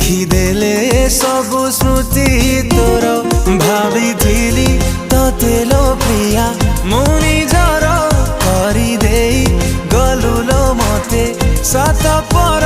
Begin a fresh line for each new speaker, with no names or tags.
लिखिदेले सबु स्मृति तोर भावी थिली तते लो प्रिया मु निजर करिदेई गलु लो मते सात पर